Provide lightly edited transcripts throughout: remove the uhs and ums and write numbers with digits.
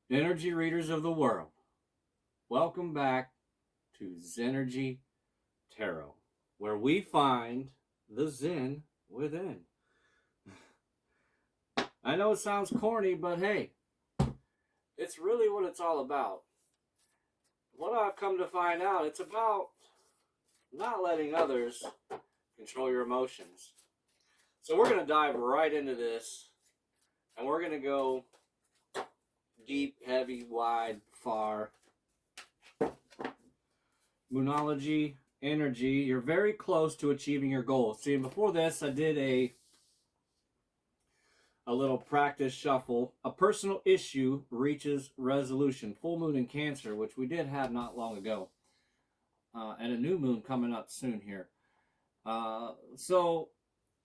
Energy readers of the world, welcome back to Zenergy Tarot, where we find the Zen within. I know it sounds corny, but hey, it's really what it's all about. What I've come to find out, it's about not letting others control your emotions. So we're going to dive right into this, and we're going to go deep, heavy, wide, far. Moonology, energy, you're very close to achieving your goals. See, before this, I did a little practice shuffle. A personal issue reaches resolution. Full moon in Cancer, which we did have not long ago. And a new moon coming up soon here. So,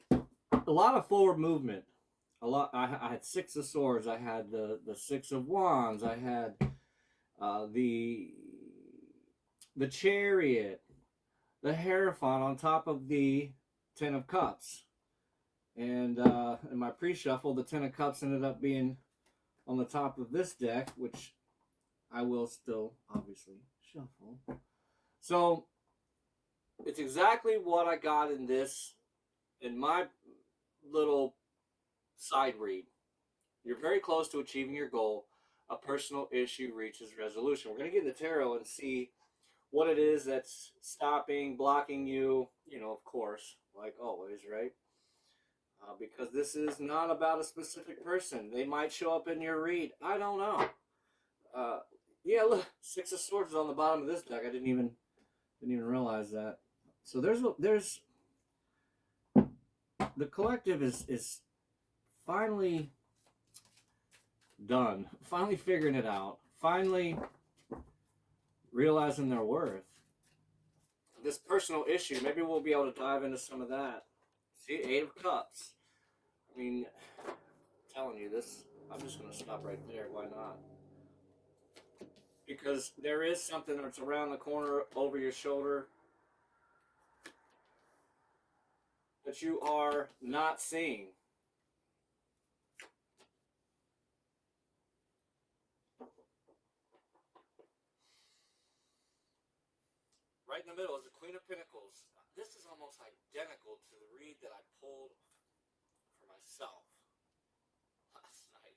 a lot of forward movement. I had Six of Swords. I had the Six of Wands. I had the Chariot, the Hierophant on top of the Ten of Cups. And in my pre-shuffle, the Ten of Cups ended up being on the top of this deck, which I will still obviously shuffle. So it's exactly what I got in my little side read. You're very close to achieving your goal. A personal issue reaches resolution. We're going to get in the tarot and see what it is that's stopping, blocking you, of course, like always, right? Because this is not about a specific person. They might show up in your read. I don't know. Yeah, look, Six of Swords is on the bottom of this deck. I didn't even realize that. So there's the collective is finally done, finally figuring it out, finally realizing their worth. This personal issue, maybe we'll be able to dive into some of that. See, Eight of Cups. I mean, I'm telling you this, I'm just going to stop right there. Why not? Because there is something that's around the corner over your shoulder that you are not seeing. Right in the middle is the Queen of Pentacles. This is almost identical to the read that I pulled for myself last night.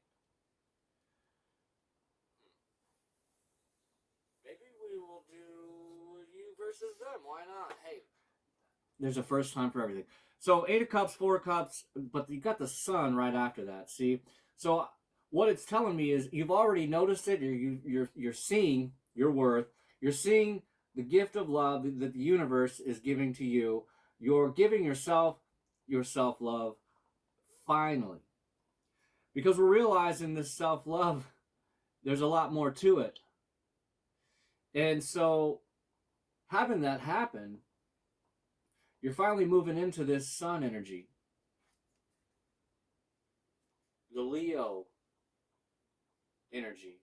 Maybe we will do you versus them. Why not? Hey, there's a first time for everything. So Eight of Cups, Four of Cups, but you got the Sun right after that. See, so what it's telling me is you've already noticed it. You're seeing your worth. You're seeing the gift of love that the universe is giving to you. You're giving yourself your self-love finally, because we're realizing this self-love, there's a lot more to it. And so having that happen, you're finally moving into this Sun energy, the Leo energy.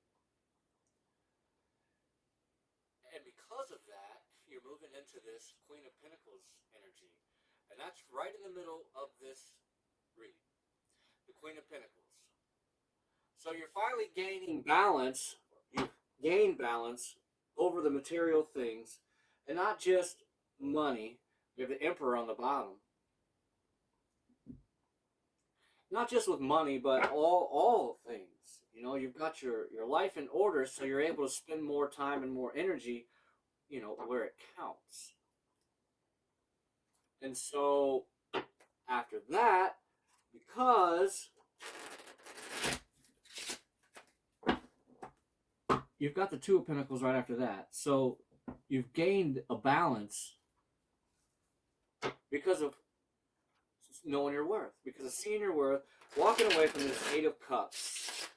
And because of that, you're moving into this Queen of Pentacles energy. And that's right in the middle of this read, the Queen of Pentacles. So you're finally gaining balance. You gain balance over the material things, and not just money. You have the Emperor on the bottom. Not just with money, but all things. You've got your life in order, so you're able to spend more time and more energy, where it counts. And so after that, because you've got the Two of Pentacles right after that, so you've gained a balance because of knowing your worth, because of seeing your worth, walking away from this Eight of Cups.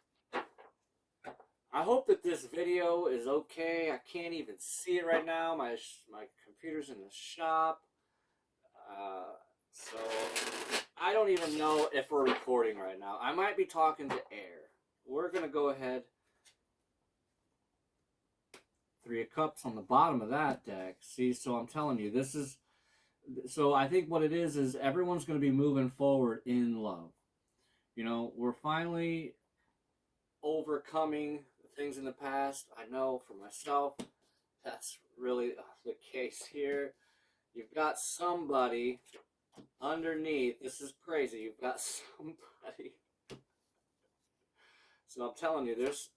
I hope that this video is okay. I can't even see it right now. My computer's in the shop. So I don't even know if we're recording right now. I might be talking to air. We're going to go ahead. Three of Cups on the bottom of that deck. See, so I'm telling you, this is... So I think what it is everyone's going to be moving forward in love. We're finally overcoming things in the past. I know for myself, that's really the case here. You've got somebody underneath. This is crazy. You've got somebody. So I'm telling you, there's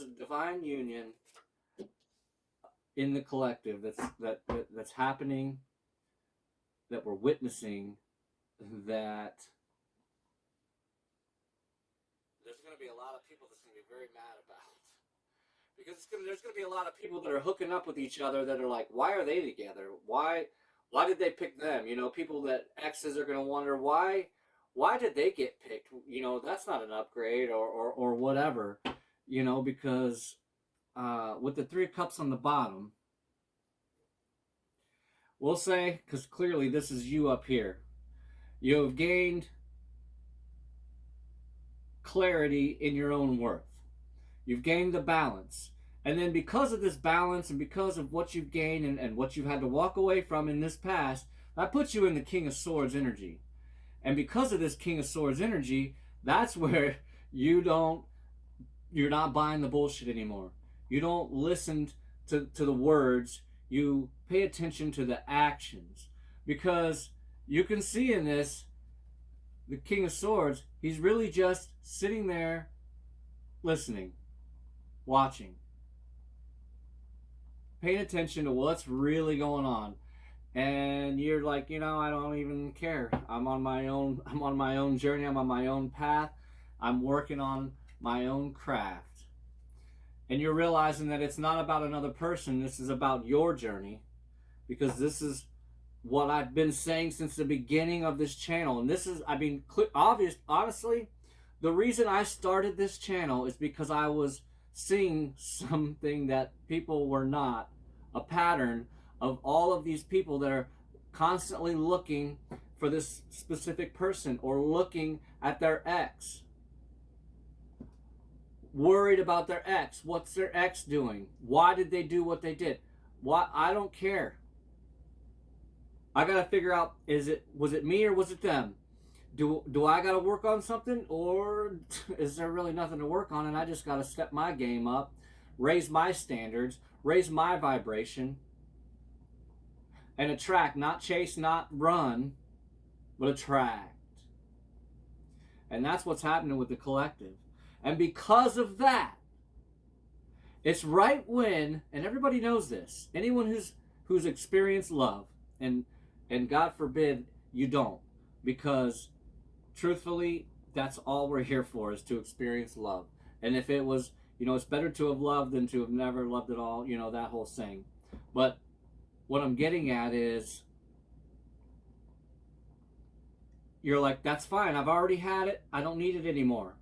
a divine union in the collective that's happening, that we're witnessing, that there's going to be a lot of people that's going to be very mad about. Because there's going to be a lot of people that are hooking up with each other that are like, why are they together? Why did they pick them? You know, people that exes are going to wonder, why did they get picked? You know, that's not an upgrade or whatever. You know, because with the 3 of Cups on the bottom, we'll say, because clearly this is you up here. You have gained clarity in your own worth. You've gained the balance. And then because of this balance and because of what you've gained and what you've had to walk away from in this past, that puts you in the King of Swords energy. And because of this King of Swords energy, that's where you're not buying the bullshit anymore. You don't listen to the words. You pay attention to the actions. Because you can see in this, the King of Swords, he's really just sitting there listening, watching, paying attention to what's really going on. And you're like, you know, I don't even care. I'm on my own journey. I'm on my own path. I'm working on my own craft. And you're realizing that it's not about another person. This is about your journey. Because this is what I've been saying since the beginning of this channel. And this is, I mean, honestly, the reason I started this channel is because I was seeing something that people were not. A pattern of all of these people that are constantly looking for this specific person or looking at their ex. Worried about their ex. What's their ex doing? Why did they do what they did? Why? I don't care. I gotta figure out, was it me or was it them? Do I gotta work on something, or is there really nothing to work on and I just gotta step my game up, raise my standards, raise my vibration, and attract, not chase, not run, but attract. And that's what's happening with the collective. And because of that, it's right when, and everybody knows this, anyone who's experienced love, and God forbid you don't, because truthfully, that's all we're here for, is to experience love. And if it was, you know, it's better to have loved than to have never loved at all, you know, that whole saying. But what I'm getting at is, you're like, that's fine, I've already had it, I don't need it anymore.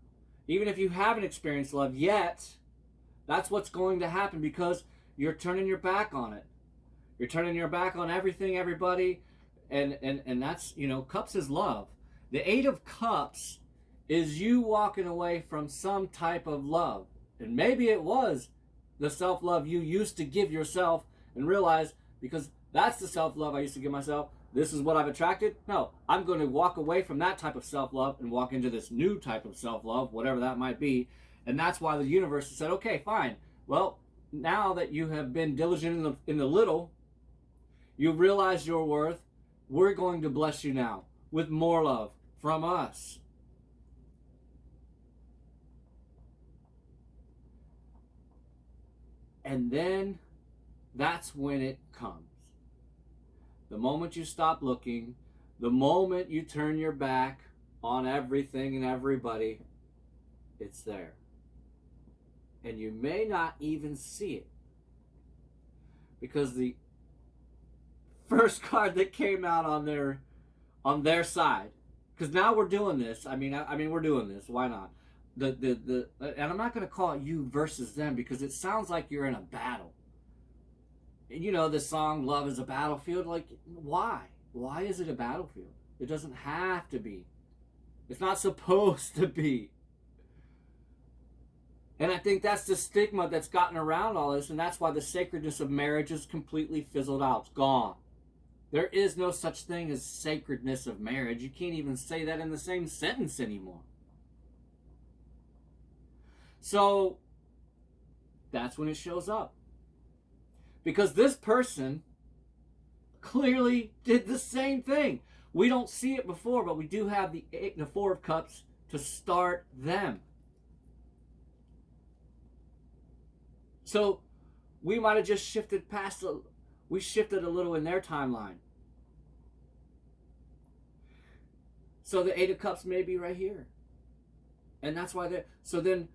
Even if you haven't experienced love yet, that's what's going to happen, because you're turning your back on it. You're turning your back on everything, everybody, and that's, you know, Cups is love. The 8 of Cups is you walking away from some type of love. And maybe it was the self-love you used to give yourself and realize, because that's the self-love I used to give myself, this is what I've attracted. No, I'm going to walk away from that type of self-love and walk into this new type of self-love, whatever that might be. And that's why the universe has said, okay, fine. Well, now that you have been diligent in the little, you realize your worth, we're going to bless you now with more love from us. And then that's when it comes. The moment you stop looking, the moment you turn your back on everything and everybody, it's there. And you may not even see it. Because the first card that came out on their side, because now we're doing this. I mean we're doing this. Why not? And I'm not going to call it you versus them, because it sounds like you're in a battle. You know, the song Love is a Battlefield. Like, why? Why is it a battlefield? It doesn't have to be. It's not supposed to be. And I think that's the stigma that's gotten around all this, and that's why the sacredness of marriage is completely fizzled out. It's gone. There is no such thing as sacredness of marriage. You can't even say that in the same sentence anymore. So that's when it shows up. Because this person clearly did the same thing. We don't see it before, but we do have the Four of Cups to start them. So we might have just shifted past, we shifted a little in their timeline. So the Eight of Cups may be right here. And that's why they, so then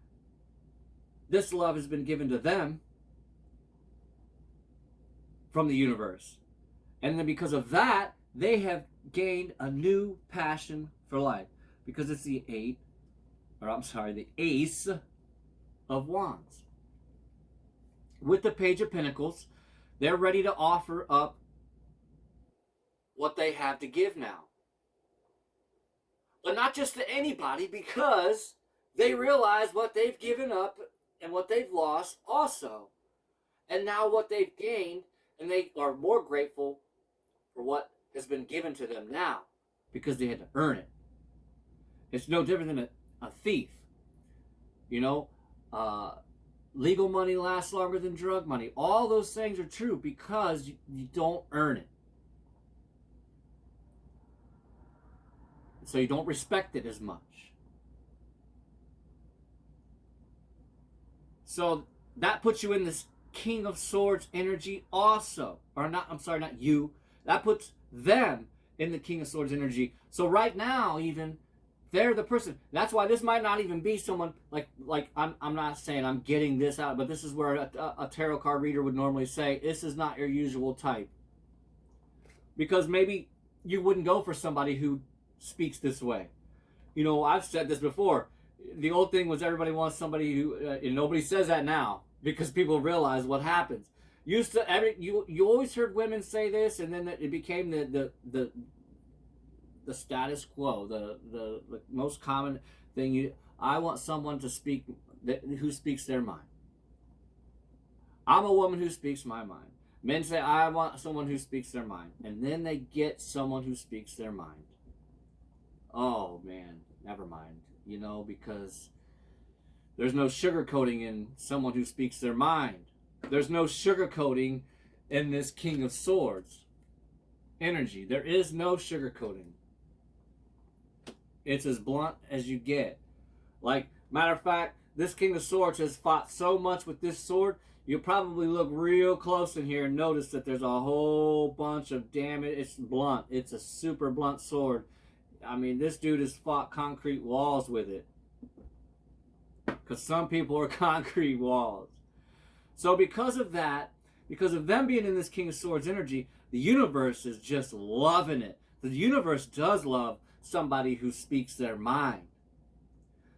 this love has been given to them from the universe. And then because of that, they have gained a new passion for life. Because it's the the Ace of Wands. With the Page of Pentacles, they're ready to offer up what they have to give now. But not just to anybody, because they realize what they've given up and what they've lost also. And now what they've gained, and they are more grateful for what has been given to them now, because they had to earn it. It's no different than a thief. You know, legal money lasts longer than drug money. All those things are true because you don't earn it. So you don't respect it as much. So that puts you in this King of Swords energy also. Or not, I'm sorry, not you. That puts them in the King of Swords energy. So right now, even, they're the person. That's why this might not even be someone, like I'm not saying I'm getting this out, but this is where a tarot card reader would normally say, this is not your usual type. Because maybe you wouldn't go for somebody who speaks this way. You know, I've said this before. The old thing was everybody wants somebody who, and nobody says that now, because people realize what happens. You always heard women say this, and then it became the status quo, the most common thing. I want someone to speak who speaks their mind. I'm a woman who speaks my mind. Men say, I want someone who speaks their mind, and then they get someone who speaks their mind. Oh man, never mind. You know, because there's no sugarcoating in someone who speaks their mind. There's no sugarcoating in this King of Swords energy. There is no sugarcoating. It's as blunt as you get. Like, matter of fact, this King of Swords has fought so much with this sword, you'll probably look real close in here and notice that there's a whole bunch of damage. It's blunt. It's a super blunt sword. I mean, this dude has fought concrete walls with it. Because some people are concrete walls. So because of that, because of them being in this King of Swords energy, the universe is just loving it. The universe does love somebody who speaks their mind.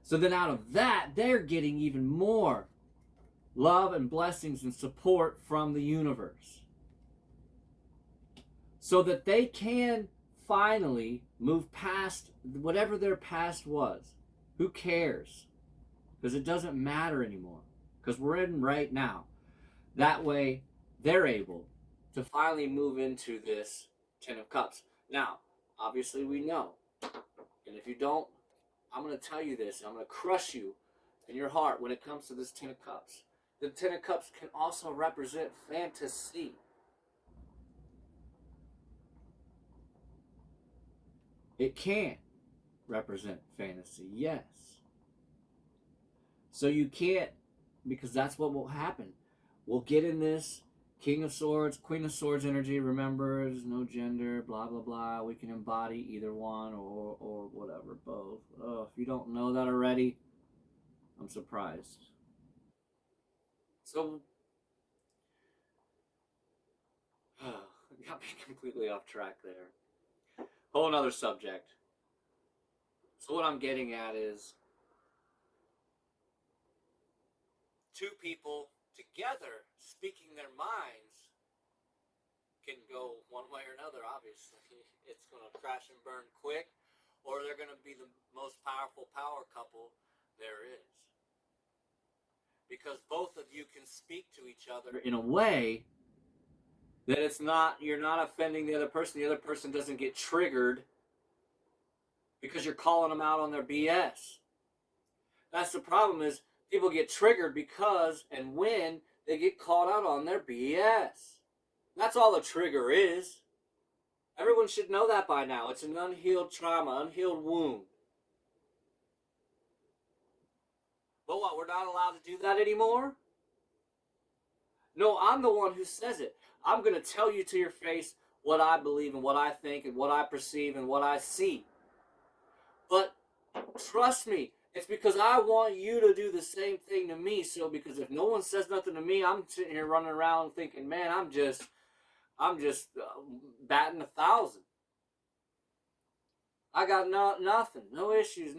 So then out of that, they're getting even more love and blessings and support from the universe. So that they can finally move past whatever their past was. Who cares? Because it doesn't matter anymore. Because we're in right now. That way, they're able to finally move into this Ten of Cups. Now, obviously we know. And if you don't, I'm going to tell you this. I'm going to crush you in your heart when it comes to this Ten of Cups. The Ten of Cups can also represent fantasy. It can represent fantasy, yes. So you can't, because that's what will happen. We'll get in this King of Swords, Queen of Swords energy. Remember, there's no gender, blah, blah, blah. We can embody either one or whatever, both. Oh, if you don't know that already, I'm surprised. So, got me completely off track there. Whole nother subject. So what I'm getting at is two people together speaking their minds can go one way or another, obviously. It's going to crash and burn quick, or they're going to be the most powerful power couple there is. Because both of you can speak to each other in a way that it's not, you're not offending the other person doesn't get triggered because you're calling them out on their BS. That's the problem, is People get triggered because and when they get called out on their BS. That's all a trigger is. Everyone should know that by now. It's an unhealed trauma, unhealed wound. But what, we're not allowed to do that anymore? No, I'm the one who says it. I'm going to tell you to your face what I believe and what I think and what I perceive and what I see. But trust me, it's because I want you to do the same thing to me. So because if no one says nothing to me, I'm sitting here running around thinking, man, I'm just batting 1,000. I got nothing, no issues,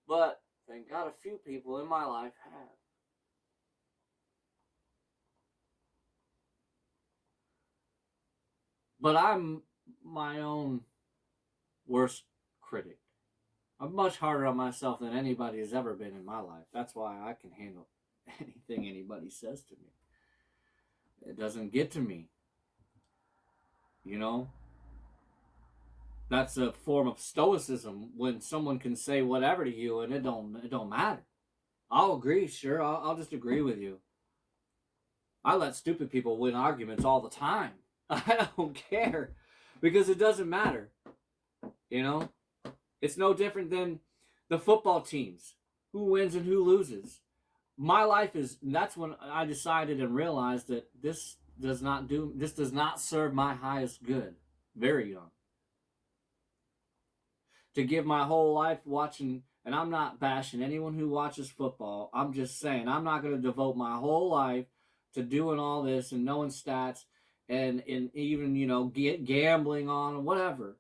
but thank God a few people in my life have. But I'm my own worst critic. I'm much harder on myself than anybody has ever been in my life. That's why I can handle anything anybody says to me. It doesn't get to me. You know? That's a form of stoicism when someone can say whatever to you and it don't matter. I'll agree, sure. I'll just agree with you. I let stupid people win arguments all the time. I don't care because it doesn't matter. You know? It's no different than the football teams. Who wins and who loses. My life is, that's when I decided and realized that this does not serve my highest good. Very young. To give my whole life watching, and I'm not bashing anyone who watches football. I'm just saying I'm not going to devote my whole life to doing all this and knowing stats and even, gambling on whatever.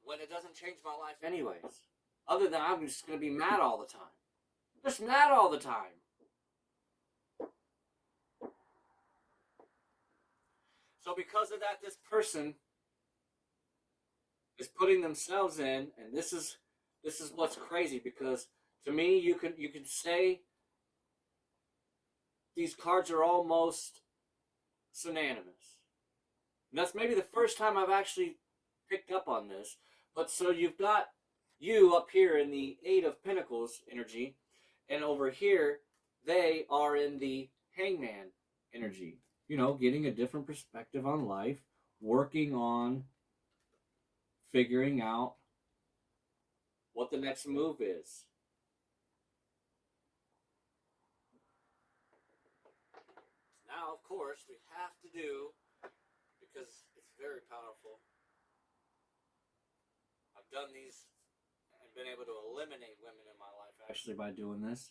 When it doesn't change my life anyways. Other than I'm just going to be mad all the time. Just mad all the time. So because of that, this person is putting themselves in, and this is what's crazy, because to me you can say these cards are almost synonymous. And that's maybe the first time I've actually picked up on this. But so you've got you up here in the Eight of Pentacles energy, and over here they are in the Hangman energy. Getting a different perspective on life, working on figuring out what the next move is. Now, of course, we have to do, because it's very powerful. I've done these and been able to eliminate women in my life actually by doing this.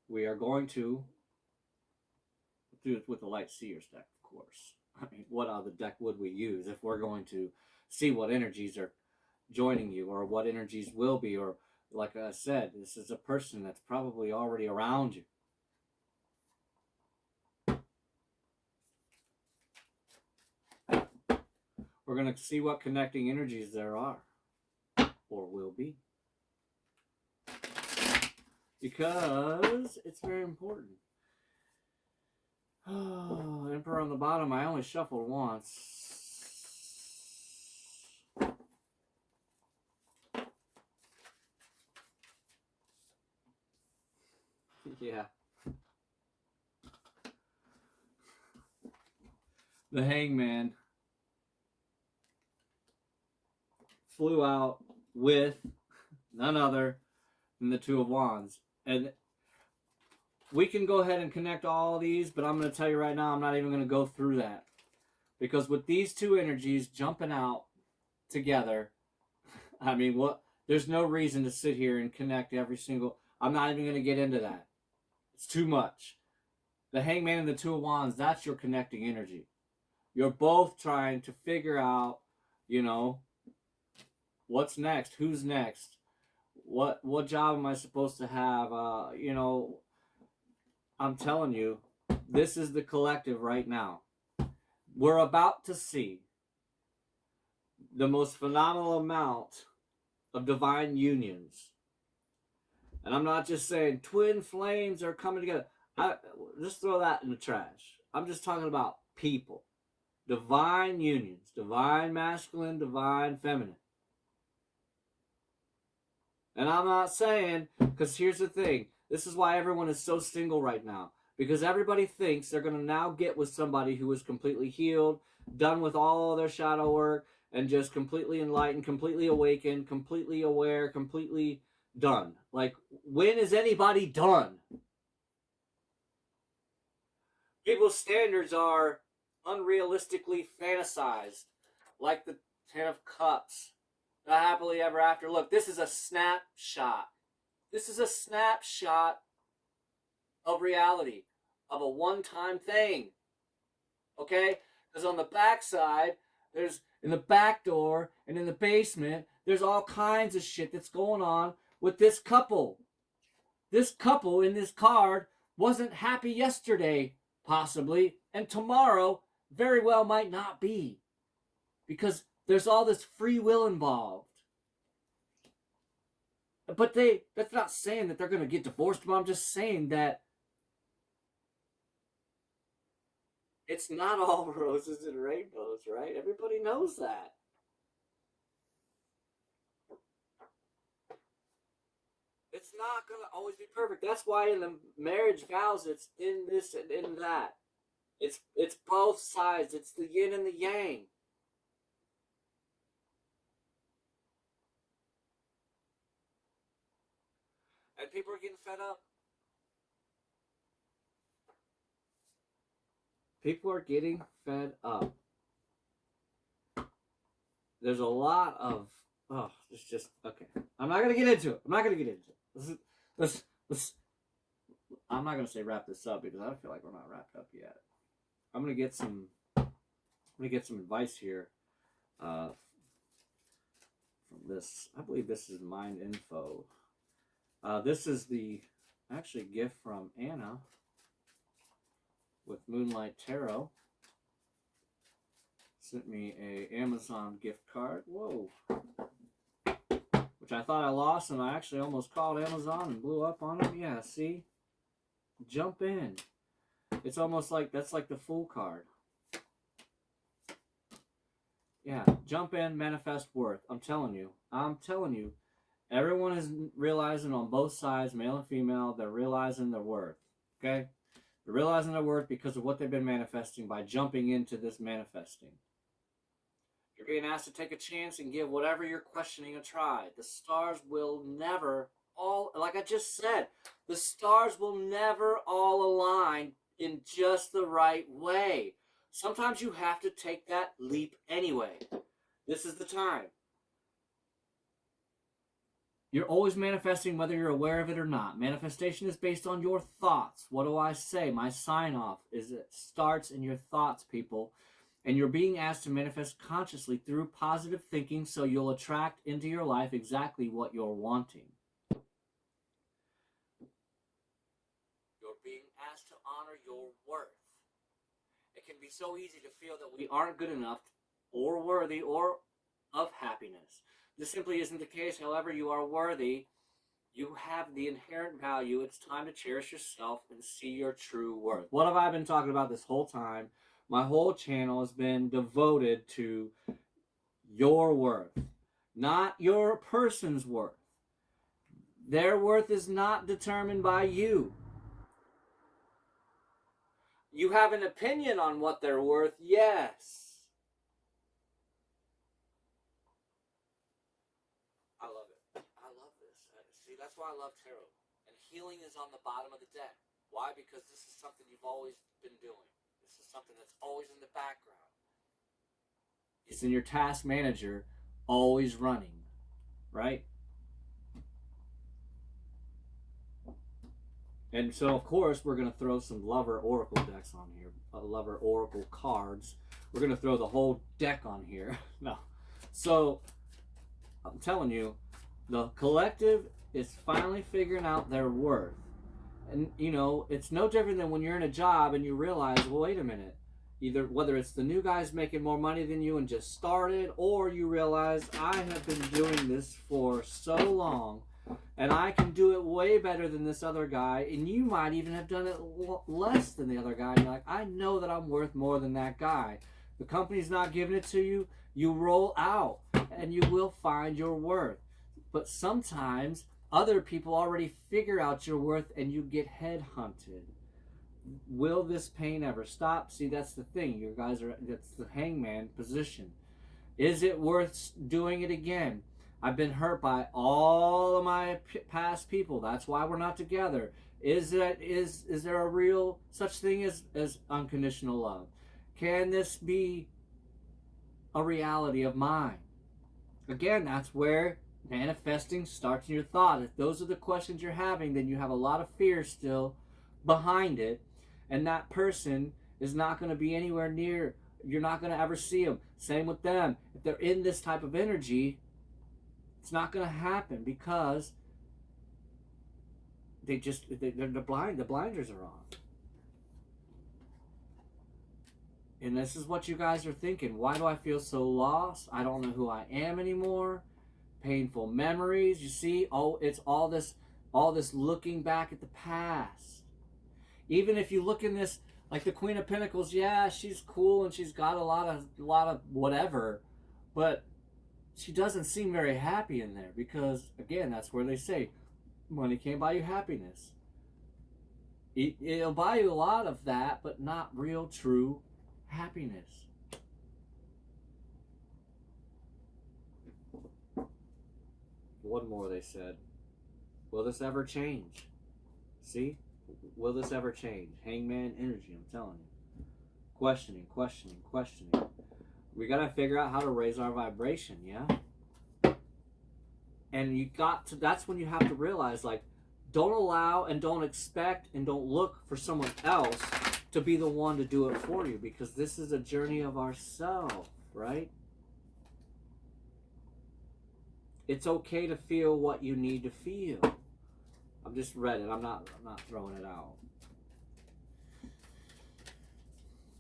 We are going to do it with the Light Seers deck, of course. I mean, what other deck would we use if we're going to see what energies are joining you or what energies will be, or like I said, this is a person that's probably already around you. We're going to see what connecting energies there are or will be, because it's very important. Oh, Emperor on the bottom, I only shuffled once. Yeah. The Hangman flew out with none other than the Two of Wands. And we can go ahead and connect all these, but I'm going to tell you right now, I'm not even going to go through that. Because with these two energies jumping out together, I mean, there's no reason to sit here and connect every single... I'm not even going to get into that. It's too much. The Hangman and the Two of Wands, that's your connecting energy. You're both trying to figure out, what's next? Who's next? What job am I supposed to have? I'm telling you, this is the collective right now. We're about to see the most phenomenal amount of divine unions. And I'm not just saying twin flames are coming together. Just throw that in the trash. I'm just talking about people. Divine unions. Divine masculine, divine feminine. And I'm not saying, because here's the thing. This is why everyone is so single right now. Because everybody thinks they're going to now get with somebody who is completely healed, done with all their shadow work, and just completely enlightened, completely awakened, completely aware, completely done. Like, when is anybody done? People's standards are unrealistically fantasized. Like the Ten of Cups. The happily ever after. Look, this is a snapshot. This is a snapshot of reality, of a one-time thing. Okay? Because on the back side, there's in the back door and in the basement, there's all kinds of shit that's going on with this couple. This couple in this card wasn't happy yesterday, possibly, and tomorrow very well might not be. Because there's all this free will involved. But that's not saying that they're going to get divorced, but I'm just saying that it's not all roses and rainbows, right? Everybody knows that. It's not going to always be perfect. That's why in the marriage vows, it's in this and in that. It's both sides. It's the yin and the yang. And people are getting fed up. People are getting fed up. There's a lot of... Oh, it's just... Okay. I'm not going to get into it. I'm not going to get into it. Let's I'm not going to say wrap this up because I feel like we're not wrapped up yet. I'm going to get some advice here from this. I believe this is Mind Info. This is the actually gift from Anna with Moonlight Tarot. Sent me a Amazon gift card. Whoa. Which I thought I lost, and I actually almost called Amazon and blew up on them. Yeah, see? Jump in. It's almost like, that's like the Fool card. Yeah, jump in, manifest worth. I'm telling you. Everyone is realizing on both sides, male and female, they're realizing their worth. Okay? They're realizing their worth because of what they've been manifesting by jumping into this manifesting. You're being asked to take a chance and give whatever you're questioning a try. The stars will never all, like I just said, the stars will never all align in just the right way. Sometimes you have to take that leap anyway. This is the time. You're always manifesting whether you're aware of it or not. Manifestation is based on your thoughts. What do I say? My sign-off is it starts in your thoughts, people. And you're being asked to manifest consciously through positive thinking so you'll attract into your life exactly what you're wanting. You're being asked to honor your worth. It can be so easy to feel that we aren't good enough or worthy or of happiness. This simply isn't the case. However, you are worthy. You have the inherent value. It's time to cherish yourself and see your true worth. What have I been talking about this whole time? My whole channel has been devoted to your worth, not your person's worth. Their worth is not determined by you. You have an opinion on what they're worth, yes. I love it. I love this. See, that's why I love tarot. And healing is on the bottom of the deck. Why? Because this is something you've always been doing. This is something that's always in the background. It's in your task manager, always running, right? And so, of course, we're going to throw some Lover Oracle decks on here. Lover Oracle cards. We're going to throw the whole deck on here. No. So, I'm telling you, the collective is finally figuring out their worth. And, you know, it's no different than when you're in a job and you realize, well, wait a minute. Either whether it's the new guy's making more money than you and just started, or you realize I have been doing this for so long and I can do it way better than this other guy, and you might even have done it less than the other guy. And you're like, I know that I'm worth more than that guy. The company's not giving it to you. You roll out and you will find your worth. But sometimes other people already figure out your worth and you get headhunted. Will this pain ever stop? See, that's the thing. You guys are, that's the hangman position. Is it worth doing it again? I've been hurt by all of my past people. That's why we're not together. Is there a real such thing as unconditional love? Can this be a reality of mine? Again, that's where manifesting starts in your thought. If those are the questions you're having, then you have a lot of fear still behind it, and that person is not going to be anywhere near. You're not going to ever see them. Same with them. If they're in this type of energy, it's not going to happen because they're blind. The blinders are on. And this is what you guys are thinking. Why do I feel so lost? I don't know who I am anymore. Painful memories. You see, oh, it's all this looking back at the past. Even if you look in this, like the Queen of Pentacles, yeah, she's cool and she's got a lot of whatever, but she doesn't seem very happy in there because, again, that's where they say money can't buy you happiness. It'll buy you a lot of that, but not real, true happiness. One more, they said. Will this ever change? See? Will this ever change? Hangman energy, I'm telling you. Questioning, questioning, questioning. We got to figure out how to raise our vibration, yeah? And you got to, that's when you have to realize, like, don't allow and don't expect and don't look for someone else to be the one to do it for you, because this is a journey of ourselves, right? It's okay to feel what you need to feel. I've just read it. I'm not throwing it out.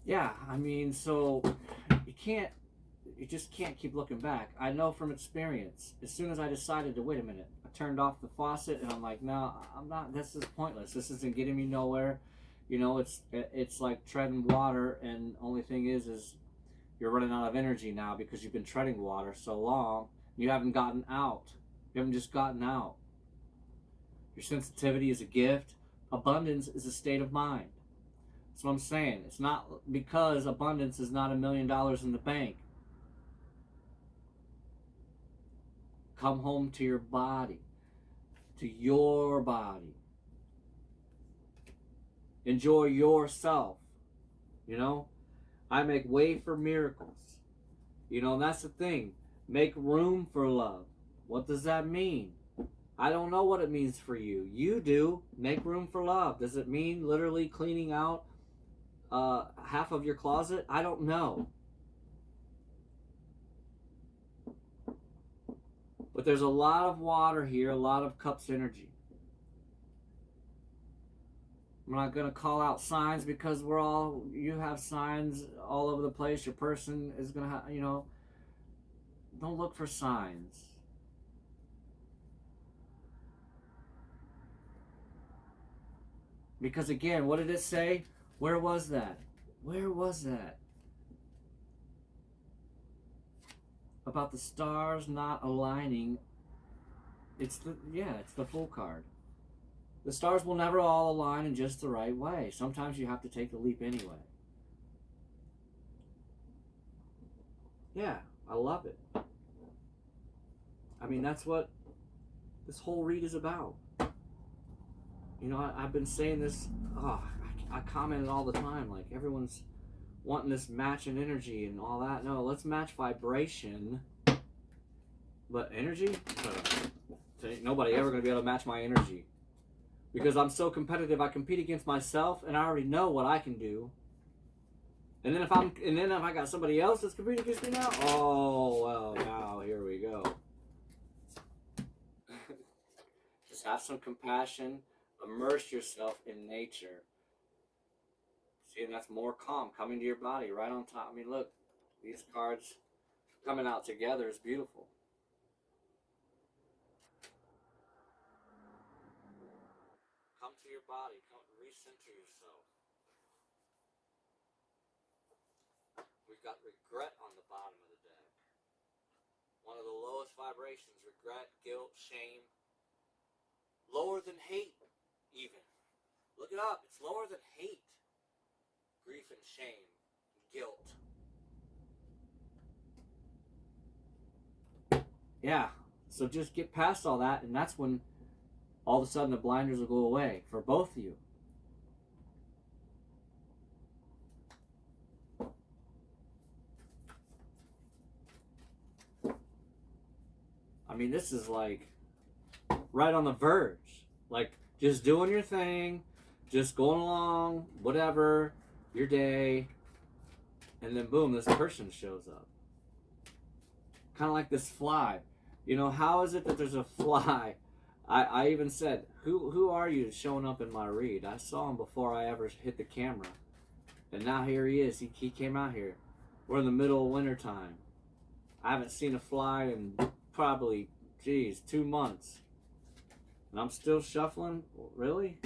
Yeah, I mean, so you just can't keep looking back. I know from experience. As soon as I decided to wait a minute, I turned off the faucet and I'm like, no, I'm not. This is pointless. This isn't getting me nowhere. You know, it's like treading water, and only thing is you're running out of energy now because you've been treading water so long. You haven't gotten out. You haven't just gotten out. Your sensitivity is a gift. Abundance is a state of mind. That's what I'm saying. It's not because abundance is not $1 million in the bank. Come home to your body. To your body. Enjoy yourself. You know? I make way for miracles. You know, and that's the thing. Make room for love. What does that mean? I don't know what it means for you. You do. Make room for love. Does it mean literally cleaning out half of your closet? I don't know. But there's a lot of water here, a lot of cups energy. I'm not going to call out signs because you have signs all over the place. Your person is going to have, you know, don't look for signs. Because again, what did it say? Where was that? Where was that? About the stars not aligning. It's the Fool card. The stars will never all align in just the right way. Sometimes you have to take the leap anyway. Yeah, I love it. I mean, that's what this whole read is about. You know, I've been saying this, I comment it all the time, like everyone's wanting this match in energy and all that. No, let's match vibration. But energy? Ain't nobody ever going to be able to match my energy. Because I'm so competitive, I compete against myself and I already know what I can do. And then if I got somebody else that's competing against me now, oh, well, now here we go. Just have some compassion. Immerse yourself in nature. See, and that's more calm coming to your body right on top. I mean, look, these cards coming out together is beautiful. Come to your body. Come recenter yourself. We've got regret on the bottom of the deck. One of the lowest vibrations, regret, guilt, shame. lower than hate, even. Look it up. It's lower than hate. Grief and shame, guilt. Yeah, so just get past all that, and that's when all of a sudden the blinders will go away for both of you. I mean, this is like right on the verge. Like, just doing your thing, just going along, whatever, your day, and then boom, this person shows up. Kind of like this fly. You know, how is it that there's a fly? I even said, who are you showing up in my read? I saw him before I ever hit the camera. And now here he is. He came out here. We're in the middle of winter time. I haven't seen a fly in probably, 2 months. And I'm still shuffling? Really?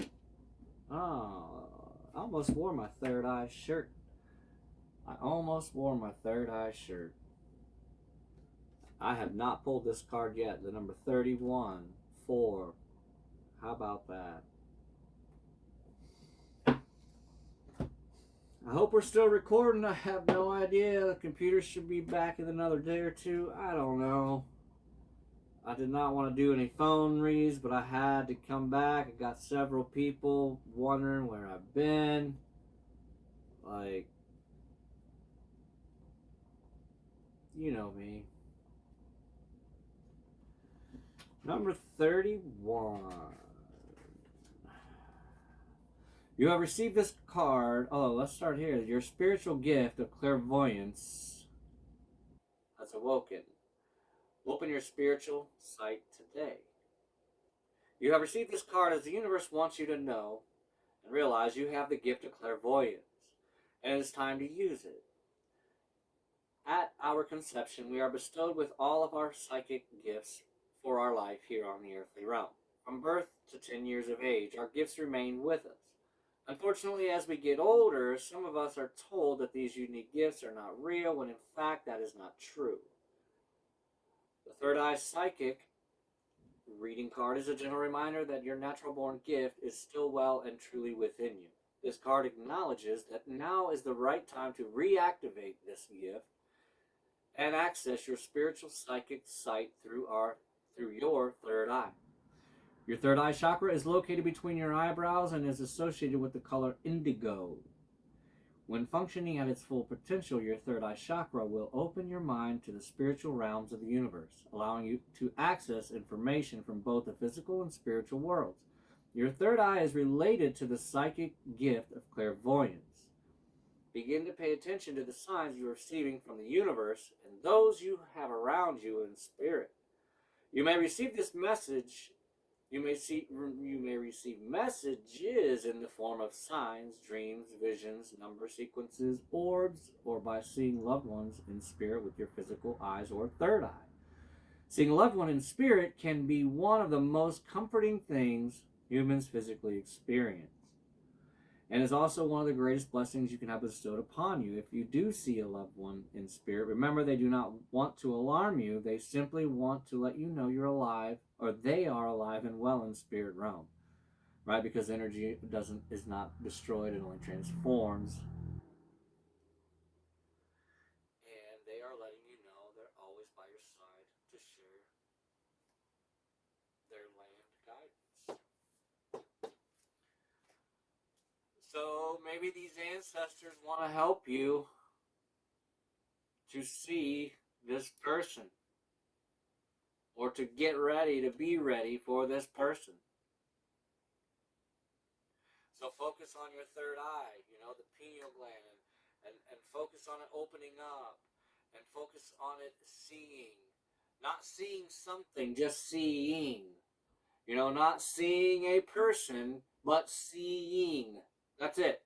Oh, I almost wore my third eye shirt. I almost wore my third eye shirt. I have not pulled this card yet. The number 31, 4. How about that? I hope we're still recording. I have no idea. The computer should be back in another day or two. I don't know. I did not want to do any phone reads, but I had to come back. I got several people wondering where I've been. Like, you know me. Number 31. You have received this card. Oh, let's start here. Your spiritual gift of clairvoyance has awoken. Open your spiritual sight today. You have received this card as the universe wants you to know and realize you have the gift of clairvoyance, and it is time to use it. At our conception, we are bestowed with all of our psychic gifts for our life here on the earthly realm. From birth to 10 years of age, our gifts remain with us. Unfortunately, as we get older, some of us are told that these unique gifts are not real, when in fact that is not true. The third eye psychic reading card is a gentle reminder that your natural born gift is still well and truly within you. This card acknowledges that now is the right time to reactivate this gift and access your spiritual psychic sight through your third eye. Your third eye chakra is located between your eyebrows and is associated with the color indigo. When functioning at its full potential, your third eye chakra will open your mind to the spiritual realms of the universe, allowing you to access information from both the physical and spiritual worlds. Your third eye is related to the psychic gift of clairvoyance. Begin to pay attention to the signs you are receiving from the universe and those you have around you in spirit. You may receive this message. You may receive messages in the form of signs, dreams, visions, number sequences, orbs, or by seeing loved ones in spirit with your physical eyes or third eye. Seeing a loved one in spirit can be one of the most comforting things humans physically experience, and is also one of the greatest blessings you can have bestowed upon you. If you do see a loved one in spirit, remember they do not want to alarm you. They simply want to let you know you're alive, or they are alive and well in spirit realm, right? Because energy is not destroyed, it only transforms. And they are letting you know they're always by your side to share their land guidance. So maybe these ancestors want to help you to see this person, or to get ready, to be ready for this person. So focus on your third eye, the pineal gland, and focus on it opening up, and focus on it seeing. Not seeing something, just seeing. Not seeing a person, but seeing. That's it.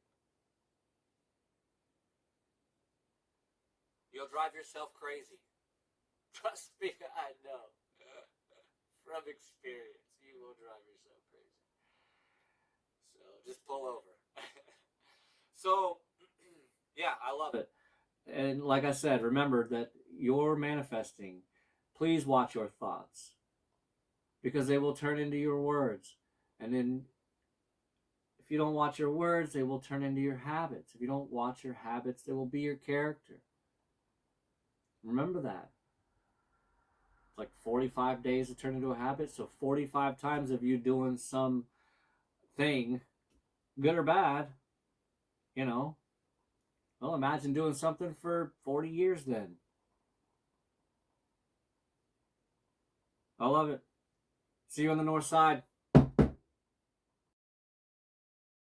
You'll drive yourself crazy. Trust me, I know. From experience, you will drive yourself crazy. So just pull over. So, yeah, I love it. And like I said, remember that you're manifesting. Please watch your thoughts, because they will turn into your words. And then if you don't watch your words, they will turn into your habits. If you don't watch your habits, they will be your character. Remember that. It's like 45 days to turn into a habit. So 45 times of you doing some thing, good or bad, you know. Well, imagine doing something for 40 years then. I love it. See you on the north side.